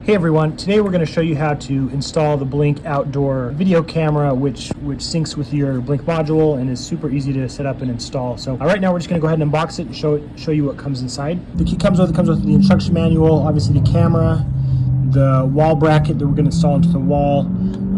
Hey everyone, today we're going to show you how to install the Blink outdoor video camera which syncs with your Blink module and is super easy to set up and install. So right now we're just going to go ahead and unbox it and show you what comes inside. The kit comes with the instruction manual, obviously the camera, the wall bracket that we're going to install into the wall,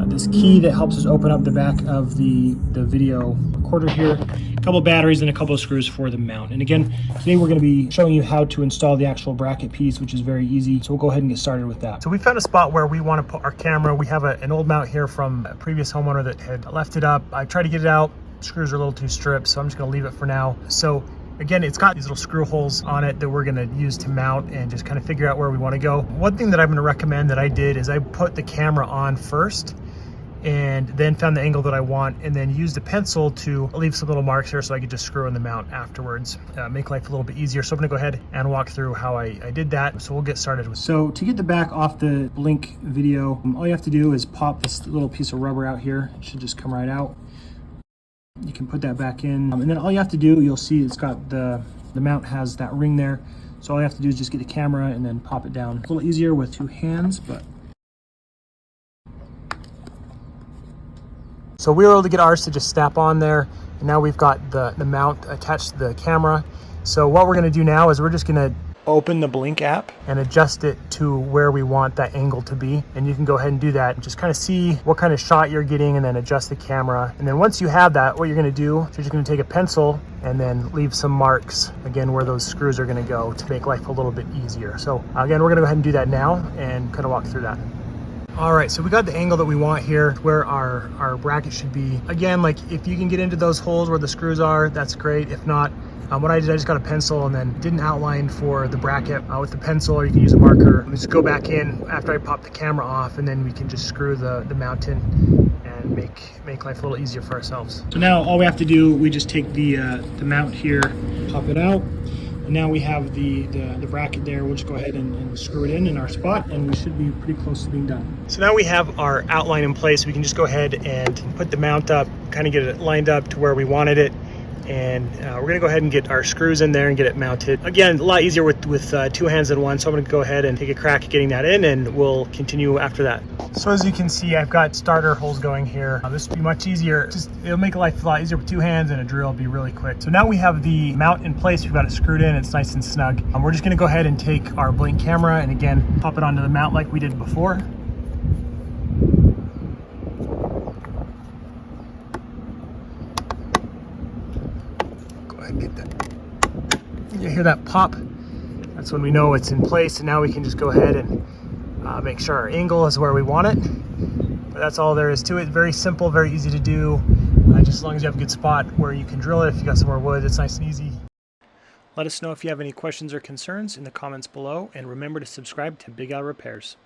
this key that helps us open up the back of the video recorder here, a couple batteries and a couple of screws for the mount. And again, today we're going to be showing you how to install the actual bracket piece, which is very easy. So we'll go ahead and get started with that. So we found a spot where we want to put our camera. We have an old mount here from a previous homeowner that had left it up. I tried to get it out. Screws are a little too stripped, so I'm just going to leave it for now. So again, it's got these little screw holes on it that we're going to use to mount and just kind of figure out where we want to go. One thing that I'm going to recommend that I did is I put the camera on first and then found the angle that I want, and then used a pencil to leave some little marks here so I could just screw in the mount afterwards, make life a little bit easier. So I'm gonna go ahead and walk through how I did that. So we'll get started. So to get the back off the Blink video, all you have to do is pop this little piece of rubber out here. It should just come right out. You can put that back in, and then all you have to do, you'll see it's got the mount has that ring there. So all you have to do is just get the camera and then pop it down. A little easier with two hands, but so we were able to get ours to just snap on there, and now we've got the mount attached to the camera. So what we're gonna do now is we're just gonna open the Blink app and adjust it to where we want that angle to be. And you can go ahead and do that and just kind of see what kind of shot you're getting and then adjust the camera. And then once you have that, what you're gonna do is you're just gonna take a pencil and then leave some marks, again, where those screws are gonna go to make life a little bit easier. So again, we're gonna go ahead and do that now and kind of walk through that. All right, so we got the angle that we want here, where our bracket should be. Again, like if you can get into those holes where the screws are, that's great. If not, what I did, I just got a pencil and then did an outline for the bracket with the pencil, or you can use a marker. Just go back in after I pop the camera off, and then we can just screw the mount in and make life a little easier for ourselves. So now all we have to do, we just take the mount here, pop it out. And now we have the bracket there. We'll just go ahead and screw it in our spot, and we should be pretty close to being done. So now we have our outline in place. We can just go ahead and put the mount up, kind of get it lined up to where we wanted it. And we're gonna go ahead and get our screws in there and get it mounted. Again, a lot easier with two hands than one. So I'm gonna go ahead and take a crack at getting that in, and we'll continue after that. So as you can see, I've got starter holes going here. This will be much easier. It'll make life a lot easier with two hands, and a drill will be really quick. So now we have the mount in place. We've got it screwed in. It's nice and snug. We're just gonna go ahead and take our Blink camera and again, pop it onto the mount like we did before. Get that. You hear that pop? That's when we know it's in place, and now we can just go ahead and make sure our angle is where we want it. But that's all there is to it. Very simple, very easy to do. Just as long as you have a good spot where you can drill it. If you got some more wood, it's nice and easy. Let us know if you have any questions or concerns in the comments below, and remember to subscribe to Big Al Repairs.